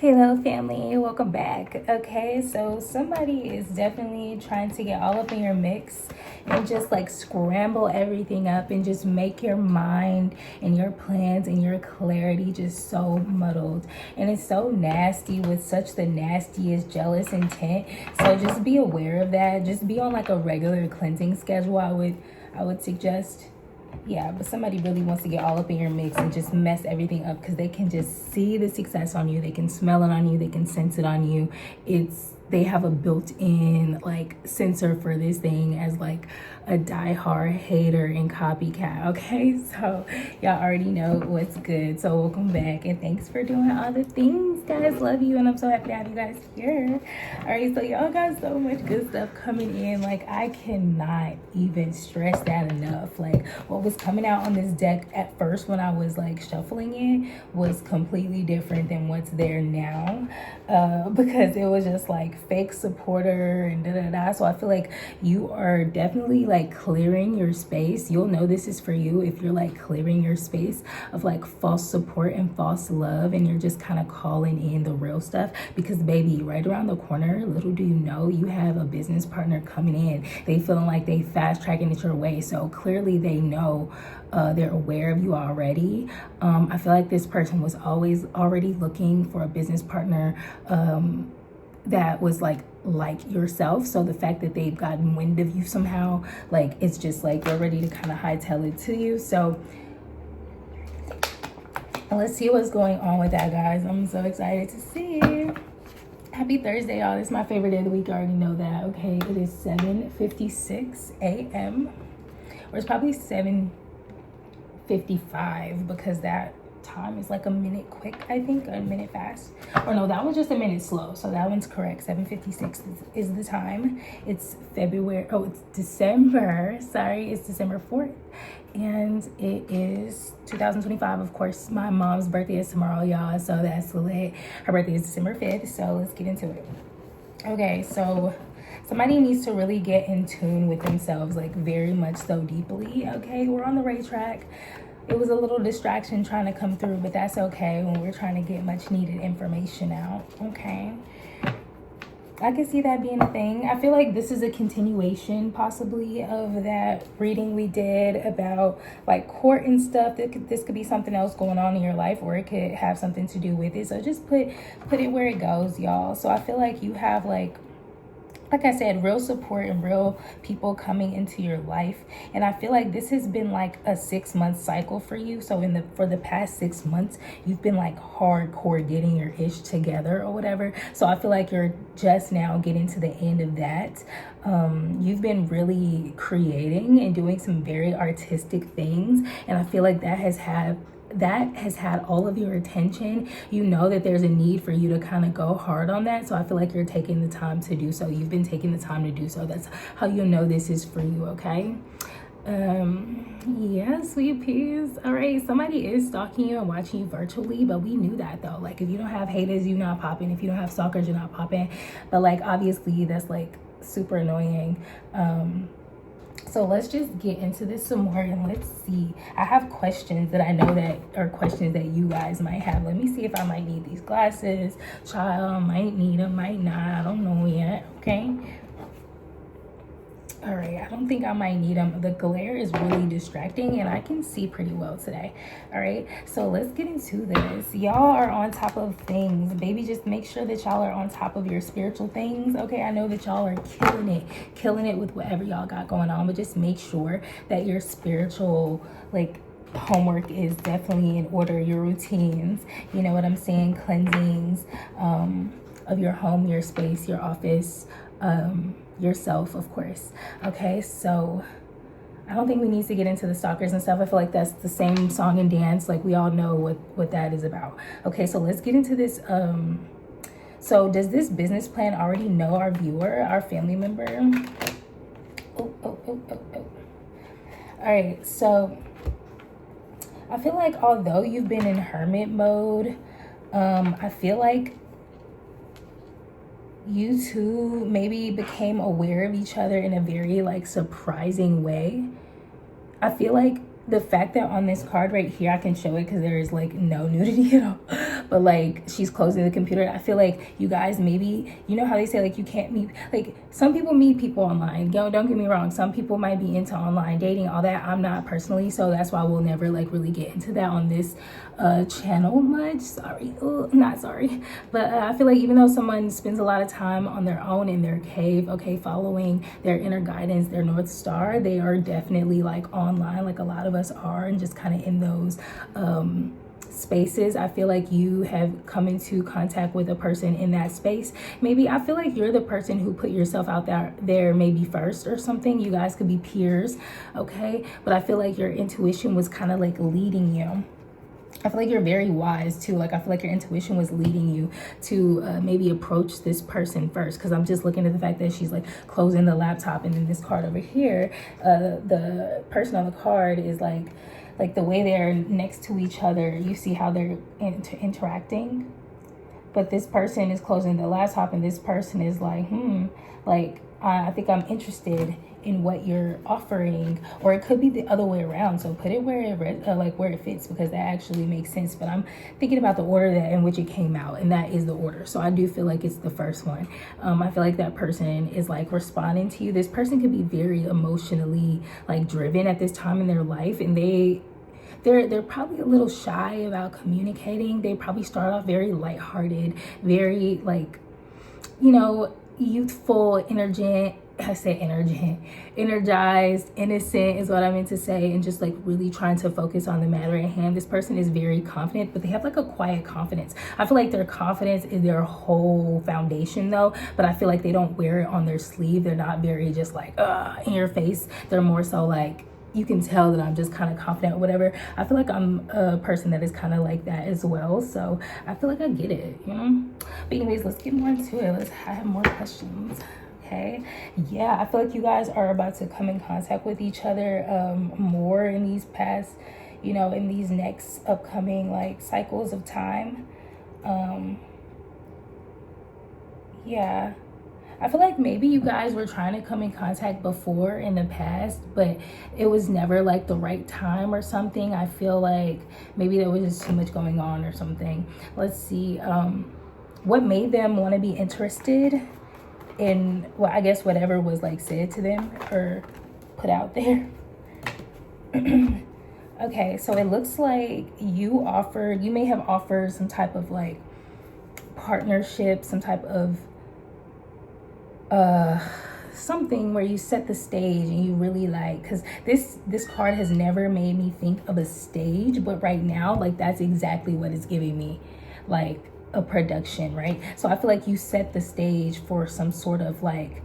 Hello family, welcome back. Okay, so somebody is definitely trying to get all up in your mix and just like scramble everything up and just make your mind and your plans and your clarity just so muddled. And it's so nasty with such the nastiest jealous intent. So just be aware of that. Just be on like a regular cleansing schedule, I would suggest. Yeah, but somebody really wants to get all up in your mix and just mess everything up because they can just see the success on you. They can smell it on you. They can sense it on you. They have a built-in like sensor for this thing as like a diehard hater and copycat. Okay, so y'all already know what's good. So welcome back and thanks for doing all the things, guys. Love you and I'm so happy to have you guys here. All right, so y'all got so much good stuff coming in. Like I cannot even stress that enough. Like what was coming out on this deck at first when I was like shuffling it was completely different than what's there now, because it was just like fake supporter and da. So I feel like you are definitely like clearing your space. You'll know this is for you if you're like clearing your space of like false support and false love, and you're just kind of calling in the real stuff. Because baby, right around the corner, little do you know, you have a business partner coming in. They feeling like they fast tracking it your way. So clearly they know, they're aware of you already. I feel like this person was always already looking for a business partner that was like yourself. So the fact that they've gotten wind of you somehow, like it's just like they're ready to kind of hightail it to you. So let's see what's going on with that, guys. I'm so excited to see. Happy Thursday, y'all. This is my favorite day of the week. I already know that. Okay, it is 7:56 a.m. or it's probably 7:55 because that time is like a minute quick, I think, a minute fast. Or no, that was just a minute slow. So that one's correct. 7:56 is the time. It's December. Sorry, it's December 4th. And it is 2025. Of course, my mom's birthday is tomorrow, y'all. So that's lit. Her birthday is December 5th. So let's get into it. Okay, so somebody needs to really get in tune with themselves, like very much so deeply. Okay, we're on the right track. It was a little distraction trying to come through, but that's okay when we're trying to get much needed information out. Okay, I can see that being a thing. I feel like this is a continuation possibly of that reading we did about like court and stuff. This could be something else going on in your life, or it could have something to do with it. So just put it where it goes, y'all. So I feel like you have like I said, real support and real people coming into your life. And I feel like this has been like a 6-month cycle for you. So for the past 6 months, you've been like hardcore getting your ish together or whatever. So I feel like you're just now getting to the end of that. You've been really creating and doing some very artistic things. And I feel like that has had all of your attention. You know that there's a need for you to kind of go hard on that. So I feel like you're taking the time to do so. You've been taking the time to do so. That's how you know this is for you, okay? Yeah, sweet peas. All right, somebody is stalking you and watching you virtually, but we knew that though. Like if you don't have haters, you're not popping. If you don't have stalkers, you're not popping. But like obviously that's like super annoying. So let's just get into this some more and let's see. I have questions that I know that are questions that you guys might have. Let me see if I might need these glasses. Child, might need them, might not. I don't know yet, okay? All right, I don't think I might need them. The glare is really distracting and I can see pretty well today. All right, so let's get into this. Y'all are on top of things. Baby, just make sure that y'all are on top of your spiritual things. Okay, I know that y'all are killing it with whatever y'all got going on, but just make sure that your spiritual, like, homework is definitely in order. Your routines, you know what I'm saying? Cleansings of your home, your space, your office, yourself, of course. Okay, so I don't think we need to get into the stalkers and stuff. I feel like that's the same song and dance. Like we all know what that is about. Okay, so let's get into this. So does this business plan already know our viewer, our family member? Oh. All right, so I feel like although you've been in hermit mode, I feel like you two maybe became aware of each other in a very like surprising way. I feel like the fact that on this card right here, I can show it because there is like no nudity at all, but like she's closing the computer. I feel like you guys, maybe, you know how they say like you can't meet, like some people meet people online. Don't get me wrong, some people might be into online dating, all that. I'm not personally, so that's why we'll never like really get into that on this channel much. Sorry, not sorry, but I feel like even though someone spends a lot of time on their own in their cave, okay, following their inner guidance, their North Star, they are definitely like online, like a lot of us are, and just kind of in those spaces. I feel like you have come into contact with a person in that space. Maybe I feel like you're the person who put yourself out there maybe first or something. You guys could be peers, okay? But I feel like your intuition was kind of like leading you. I feel like you're very wise too. Like I feel like your intuition was leading you to maybe approach this person first, because I'm just looking at the fact that she's like closing the laptop, and then this card over here, the person on the card is like the way they're next to each other, you see how they're interacting, but this person is closing the laptop and this person is like, I think I'm interested in what you're offering. Or it could be the other way around, so put it where it fits, because that actually makes sense. But I'm thinking about the order that in which it came out, and that is the order, so I do feel like it's the first one. I feel like that person is like responding to you. This person could be very emotionally like driven at this time in their life, and they're probably a little shy about communicating. They probably start off very lighthearted, very like, you know, youthful, energized, innocent is what I meant to say, and just like really trying to focus on the matter at hand. This person is very confident, but they have like a quiet confidence. I feel like their confidence is their whole foundation though, but I feel like they don't wear it on their sleeve. They're not very just like in your face. They're more so like, you can tell that I'm just kind of confident or whatever. I feel like I'm a person that is kind of like that as well, so I feel like I get it, you know. But anyways, let's get more into it. I have more questions. Okay, yeah, I feel like you guys are about to come in contact with each other more in these past, you know, in these next upcoming like cycles of time. Yeah, I feel like maybe you guys were trying to come in contact before in the past, but it was never like the right time or something. I feel like maybe there was just too much going on or something. Let's see, what made them want to be interested in, well, I guess whatever was like said to them or put out there. Okay, so it looks like you may have offered some type of like partnership, some type of something where you set the stage and you really like, because this card has never made me think of a stage, but right now like that's exactly what it's giving me, like a production, right? So I feel like you set the stage for some sort of like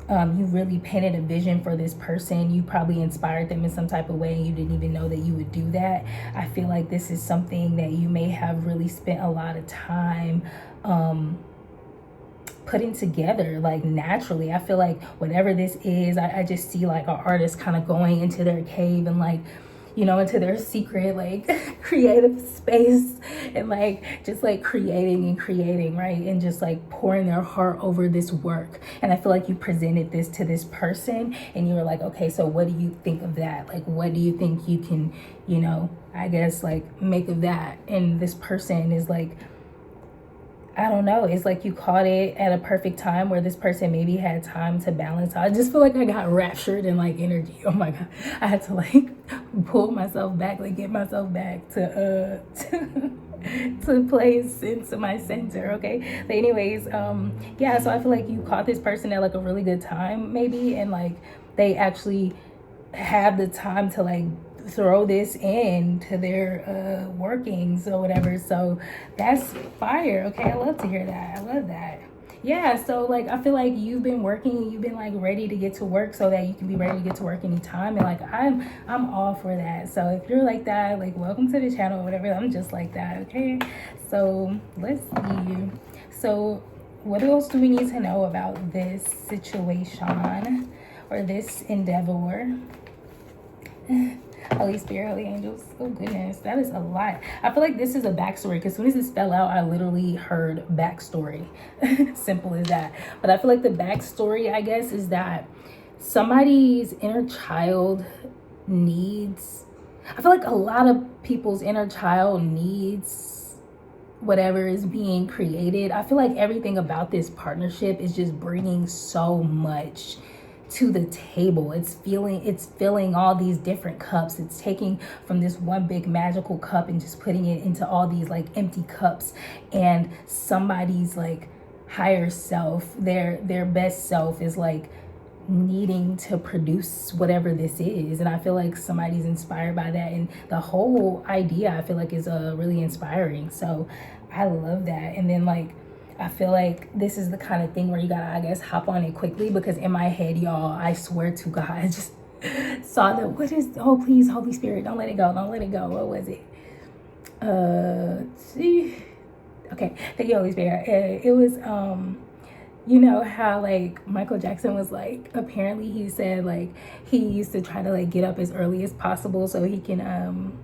you really painted a vision for this person. You probably inspired them in some type of way and you didn't even know that you would do that. I feel like this is something that you may have really spent a lot of time putting together like naturally. I feel like whatever this is, I just see like an artist kind of going into their cave and like, you know, into their secret like creative space and like just like creating, right? And just like pouring their heart over this work. And I feel like you presented this to this person and you were like, okay, so what do you think of that? Like, what do you think you can, you know, I guess like make of that? And this person is like, I don't know, it's like you caught it at a perfect time where this person maybe had time to balance. I just feel like I got raptured in like energy. Oh my God. I had to like pull myself back, like get myself back to place into my center, okay? But anyways, yeah, so I feel like you caught this person at like a really good time maybe, and like they actually have the time to like throw this into their workings or whatever. So that's fire. Okay, I love to hear that. I love that. Yeah, so like I feel like you've been working, you've been like ready to get to work so that you can be ready to get to work anytime, and like I'm all for that. So if you're like that, like welcome to the channel or whatever. I'm just like that. Okay, so let's see. So what else do we need to know about this situation or this endeavor? Holy Spirit, Holy Angels. Oh goodness, that is a lot. I feel like this is a backstory, because as soon as this fell out, I literally heard backstory. Simple as that. But I feel like the backstory, I guess, is that somebody's inner child needs, I feel like a lot of people's inner child needs whatever is being created. I feel like everything about this partnership is just bringing so much to the table. It's filling all these different cups. It's taking from this one big magical cup and just putting it into all these like empty cups, and somebody's like higher self, their best self is like needing to produce whatever this is. And I feel like somebody's inspired by that, and the whole idea I feel like is really inspiring. So I love that. And then like I feel like this is the kind of thing where you gotta, I guess, hop on it quickly, because in my head, y'all, I swear to God, I just saw that, what is, oh please, Holy Spirit, don't let it go, don't let it go. What was it? See, okay, thank you, Holy Spirit. It was you know how like Michael Jackson was like, apparently he said like he used to try to like get up as early as possible so he can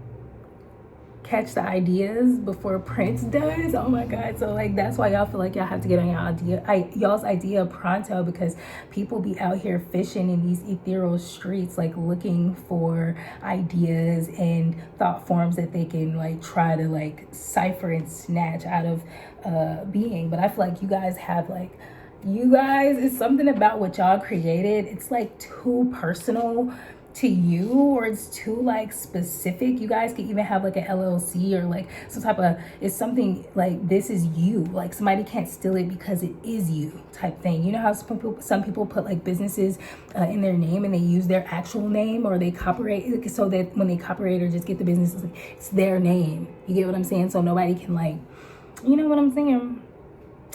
catch the ideas before Prince does. Oh my God. So like that's why y'all feel like y'all have to get on y'all's idea pronto, because people be out here fishing in these ethereal streets, like looking for ideas and thought forms that they can like try to like cipher and snatch out of being. But I feel like you guys have like, you guys, it's something about what y'all created. It's like too personal to you, or it's too like specific. You guys could even have like an LLC or like some type of, it's something like, this is you, like somebody can't steal it because it is you type thing. You know how some people put like businesses in their name and they use their actual name, or they copyright, so that when they copyright or just get the business, it's their name. You get what I'm saying? So nobody can like, you know what I'm saying?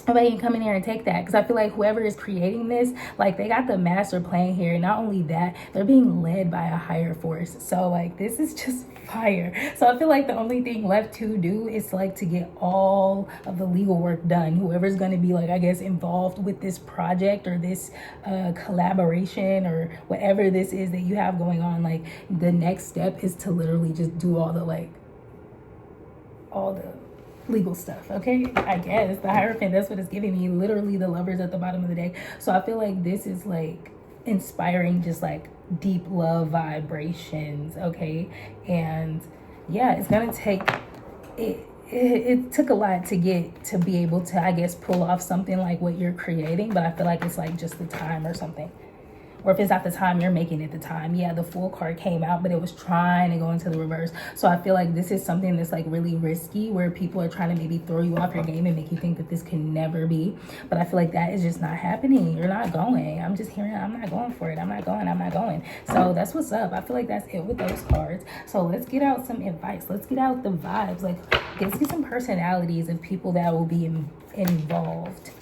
Nobody can come in here and take that, because I feel like whoever is creating this, like they got the master plan here. Not only that, they're being led by a higher force. So like this is just fire. So I feel like the only thing left to do is like to get all of the legal work done. Whoever's going to be like, I guess, involved with this project or this collaboration or whatever this is that you have going on, like the next step is to literally just do all the legal stuff. Okay, I guess the Hierophant, that's what it's giving me, literally the Lovers at the bottom of the deck. So I feel like this is like inspiring just like deep love vibrations. Okay, and yeah, it's gonna take it took a lot to get to be able to, I guess, pull off something like what you're creating, but I feel like it's like just the time or something. Or if it's not the time, you're making it the time. Yeah, the Fool card came out, but it was trying to go into the reverse. So I feel like this is something that's like really risky, where people are trying to maybe throw you off your game and make you think that this can never be. But I feel like that is just not happening. You're not going. I'm just hearing, I'm not going for it. I'm not going. So that's what's up. I feel like that's it with those cards. So let's get out some advice. Let's get out the vibes. Like, let's get some personalities of people that will be involved.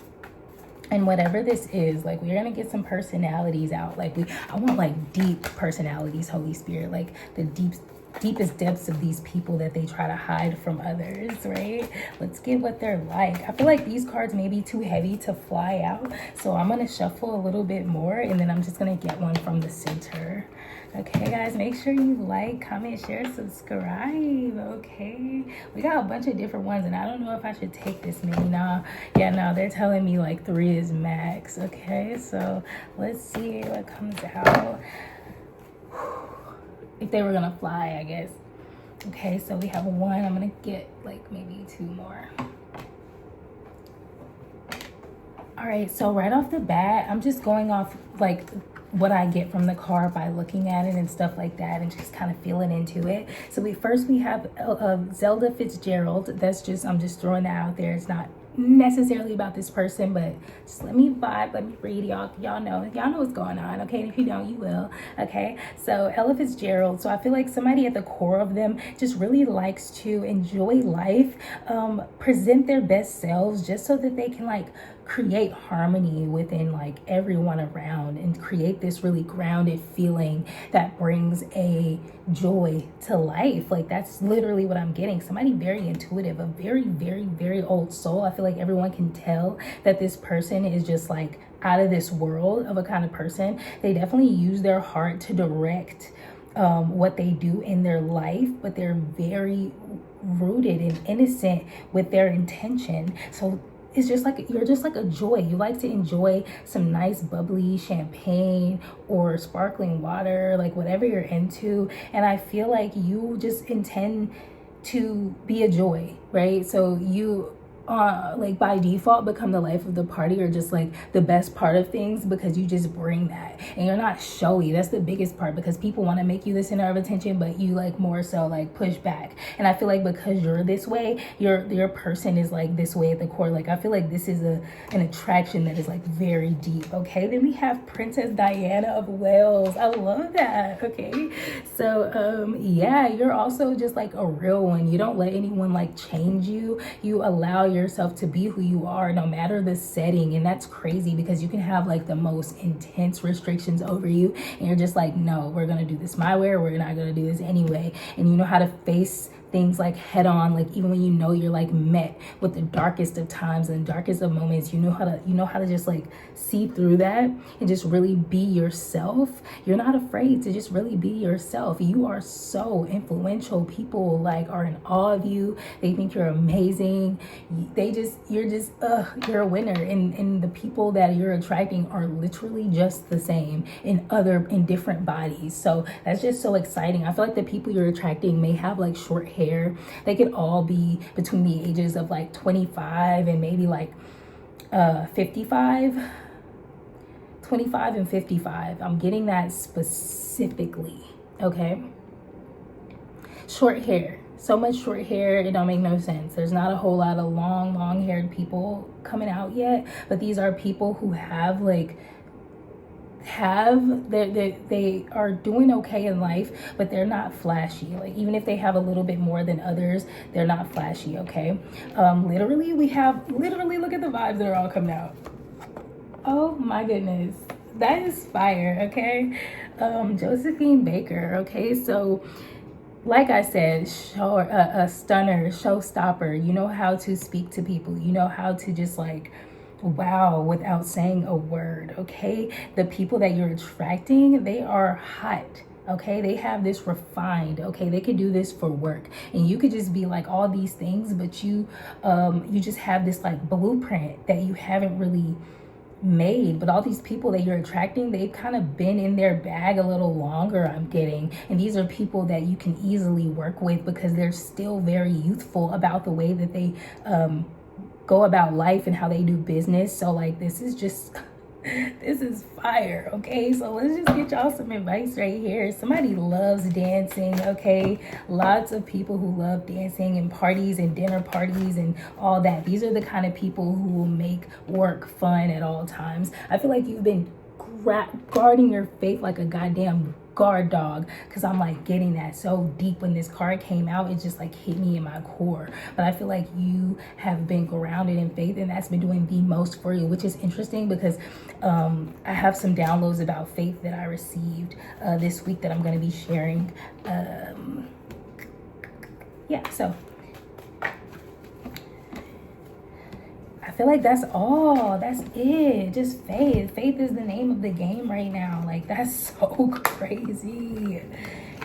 And whatever this is, like, we're gonna get some personalities out. Like, I want like deep personalities, Holy Spirit, like the deepest depths of these people that they try to hide from others, right? Let's get what they're like. I feel like these cards may be too heavy to fly out, so I'm gonna shuffle a little bit more, and then I'm just gonna get one from the center. Okay, guys, make sure you like, comment, share, subscribe. Okay, we got a bunch of different ones, and I don't know if I should take this many. No, they're telling me like 3 is max. Okay, so let's see what comes out. If they were gonna fly, I guess. Okay, so we have 1. I'm gonna get like maybe 2 more. All right, so right off the bat, I'm just going off like what I get from the card by looking at it and stuff like that, and just kind of feeling into it. So we have Zelda Fitzgerald. That's just, I'm just throwing that out there. It's not necessarily about this person, but just let me vibe, let me read. Y'all know what's going on. Okay, and if you don't, you will. Okay, so Ella Fitzgerald. So I feel like somebody at the core of them just really likes to enjoy life, present their best selves, just so that they can like create harmony within like everyone around, and create this really grounded feeling that brings a joy to life. Like, that's literally what I'm getting. Somebody very intuitive, a very, very, very old soul. I feel like everyone can tell that this person is just like out of this world of a kind of person. They definitely use their heart to direct what they do in their life, but they're very rooted and innocent with their intention. So it's just like, you're just like a joy. You like to enjoy some nice bubbly champagne or sparkling water, like whatever you're into. And I feel like you just intend to be a joy, right? So you like by default become the life of the party, or just like the best part of things, because you just bring that and you're not showy. That's the biggest part, because people want to make you the center of attention, but you like more so like push back. And I feel like because you're this way, your person is like this way at the core. Like I feel like this is an attraction that is like very deep. Okay, then we have Princess Diana of Wales. I love that. Okay, so yeah, you're also just like a real one. You don't let anyone like change you. You allow yourself to be who you are, no matter the setting. And that's crazy, because you can have like the most intense restrictions over you, and you're just like, no, we're gonna do this my way, or we're not gonna do this anyway. And you know how to face things like head on, like even when you know you're like met with the darkest of times and darkest of moments, you know how to just like see through that and just really be yourself. You're not afraid to just really be yourself. You are so influential. People like are in awe of you. They think you're amazing. You're a winner. And the people that you're attracting are literally just the same in different bodies. So that's just so exciting. I feel like the people you're attracting may have like short hair. They could all be between the ages of like 25 and maybe like 55. 25 and 55. I'm getting that specifically. Okay, short hair. So much short hair, it don't make no sense. There's not a whole lot of long haired people coming out yet, but these are people who they are doing okay in life, but they're not flashy. Like even if they have a little bit more than others, they're not flashy. Okay, literally look at the vibes that are all coming out. Oh my goodness, that is fire. Okay, Josephine Baker. Okay, so like I said, a stunner, showstopper. You know how to speak to people. You know how to just like wow without saying a word. Okay, the people that you're attracting, they are hot. Okay, they have this refined. Okay, they could do this for work, and you could just be like all these things, but you just have this like blueprint that you haven't really made. But all these people that you're attracting, they've kind of been in their bag a little longer, I'm getting. And these are people that you can easily work with, because they're still very youthful about the way that they go about life and how they do business. So like this is fire. Okay, so let's just get y'all some advice right here. Somebody loves dancing. Okay, lots of people who love dancing and parties and dinner parties and all that. These are the kind of people who will make work fun at all times. I feel like you've been guarding your faith like a goddamn guard dog, because I'm like getting that so deep. When this card came out, it just like hit me in my core. But I feel like you have been grounded in faith, and that's been doing the most for you, which is interesting, because I have some downloads about faith that I received this week that I'm going to be sharing. Yeah, so I feel like that's all. That's it. Just faith. Faith is the name of the game right now. Like, that's so crazy.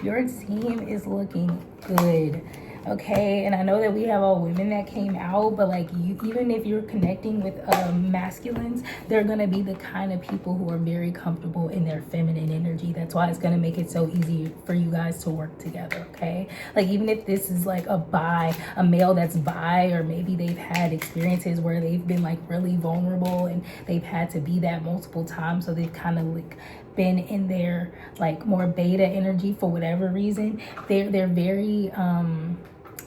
Your team is looking good. Okay, and I know that we have all women that came out, but like you, even if you're connecting with masculines, they're gonna be the kind of people who are very comfortable in their feminine energy. That's why it's gonna make it so easy for you guys to work together. Okay, like even if this is like a male that's bi, or maybe they've had experiences where they've been like really vulnerable and they've had to be that multiple times, so they've kind of like been in their like more beta energy for whatever reason. They're very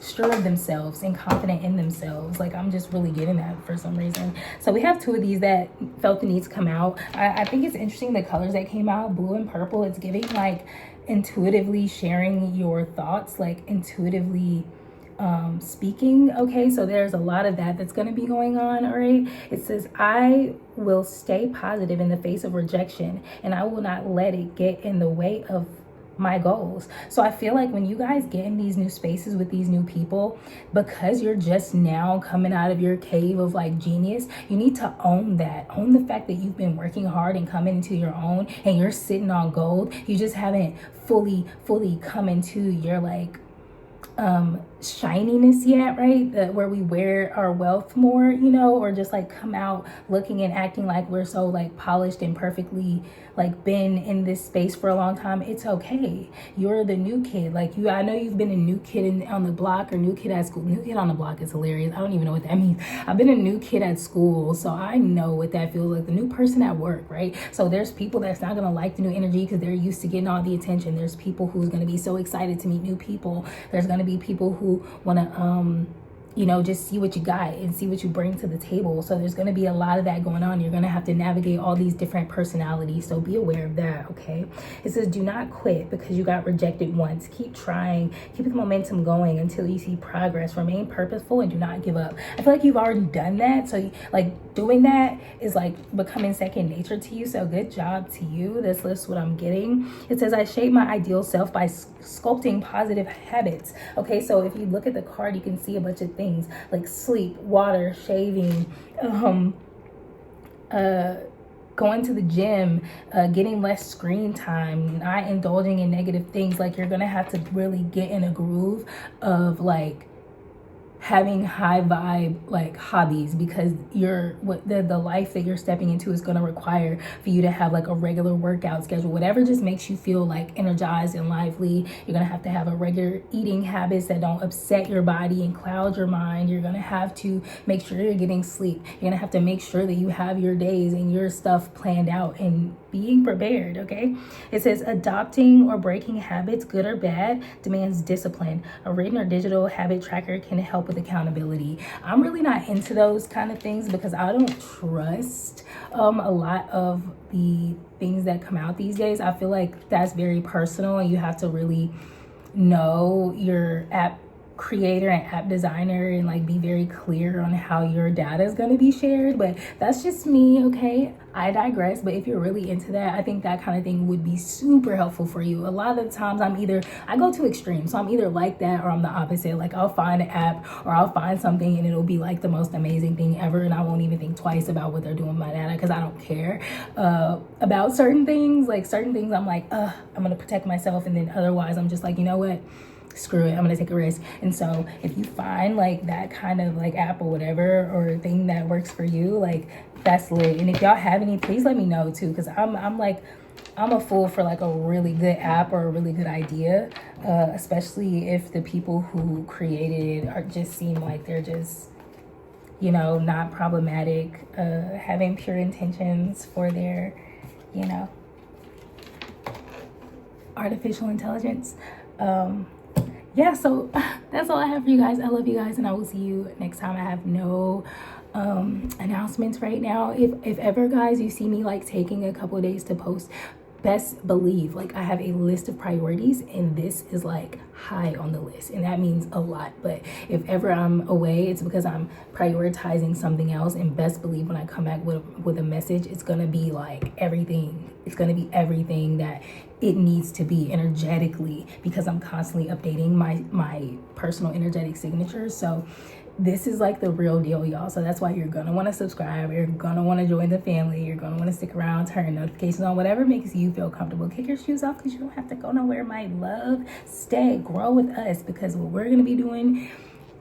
sure of themselves and confident in themselves. Like I'm just really getting that for some reason. So we have two of these that felt the need to come out. I think it's interesting the colors that came out, blue and purple. It's giving like intuitively sharing your thoughts, like intuitively speaking. Okay, so there's a lot of that's going to be going on. All right, it says, I will stay positive in the face of rejection, and I will not let it get in the way of my goals. So I feel like when you guys get in these new spaces with these new people, because you're just now coming out of your cave of like genius, you need to own that. Own the fact that you've been working hard and coming into your own, and you're sitting on gold. You just haven't fully come into your like shininess yet, right? Where we wear our wealth more, you know, or just like come out looking and acting like we're so like polished and perfectly like been in this space for a long time. It's okay. You're the new kid. Like I know you've been a new kid on the block, or new kid at school. New kid on the block is hilarious. I don't even know what that means. I've been a new kid at school, so I know what that feels like. The new person at work, right? So there's people that's not gonna like the new energy because they're used to getting all the attention. There's people who's gonna be so excited to meet new people. There's gonna be people who wanna you know, just see what you got and see what you bring to the table. So there's going to be a lot of that going on. You're going to have to navigate all these different personalities. So be aware of that, okay? It says, do not quit because you got rejected once. Keep trying. Keep the momentum going until you see progress. Remain purposeful and do not give up. I feel like you've already done that. So like doing that is like becoming second nature to you. So good job to you. This is what I'm getting. It says, I shape my ideal self by sculpting positive habits. Okay, so if you look at the card, you can see a bunch of things like sleep, water, shaving, going to the gym, getting less screen time, not indulging in negative things. Like you're gonna have to really get in a groove of like having high vibe like hobbies, because the life that you're stepping into is going to require for you to have like a regular workout schedule. Whatever just makes you feel like energized and lively. You're going to have a regular eating habits that don't upset your body and cloud your mind. You're going to have to make sure you're getting sleep. You're going to have to make sure that you have your days and your stuff planned out and being prepared, okay? It says adopting or breaking habits, good or bad, demands discipline. A written or digital habit tracker can help with accountability. I'm really not into those kind of things because I don't trust a lot of the things that come out these days. I feel like that's very personal and you have to really know your app creator and app designer and like be very clear on how your data is going to be shared. But that's just me, okay? I digress. But if you're really into that, I think that kind of thing would be super helpful for you. A lot of the times I go to extremes. So I'm either like that or I'm the opposite. Like I'll find an app or I'll find something and it'll be like the most amazing thing ever, and I won't even think twice about what they're doing with my data because I don't care about certain things. Like certain things I'm like, I'm going to protect myself, and then otherwise I'm just like, you know what? Screw it, I'm gonna take a risk. And so if you find like that kind of like app or whatever or thing that works for you, like that's lit. And if y'all have any, please let me know too, because I'm a fool for like a really good app or a really good idea, especially if the people who created it just seem like they're just, you know, not problematic, having pure intentions for their, you know, artificial intelligence. Yeah, so that's all I have for you guys. I love you guys, and I will see you next time. I have no announcements right now. If ever, guys, you see me like taking a couple of days to post, best believe like I have a list of priorities, and this is like high on the list, and that means a lot. But if ever I'm away, it's because I'm prioritizing something else, and best believe when I come back with a message, it's gonna be like everything. It's gonna be everything that it needs to be energetically, because I'm constantly updating my personal energetic signatures. So this is like the real deal, y'all. So that's why you're gonna want to subscribe. You're gonna want to join the family. You're gonna want to stick around, turn notifications on, whatever makes you feel comfortable. Kick your shoes off because you don't have to go nowhere, my love. Stay, grow with us, because what we're gonna be doing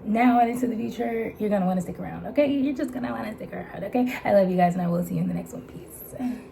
now and into the future, you're gonna want to stick around, okay? You're just gonna want to stick around, okay? I love you guys, and I will see you in the next one. Peace.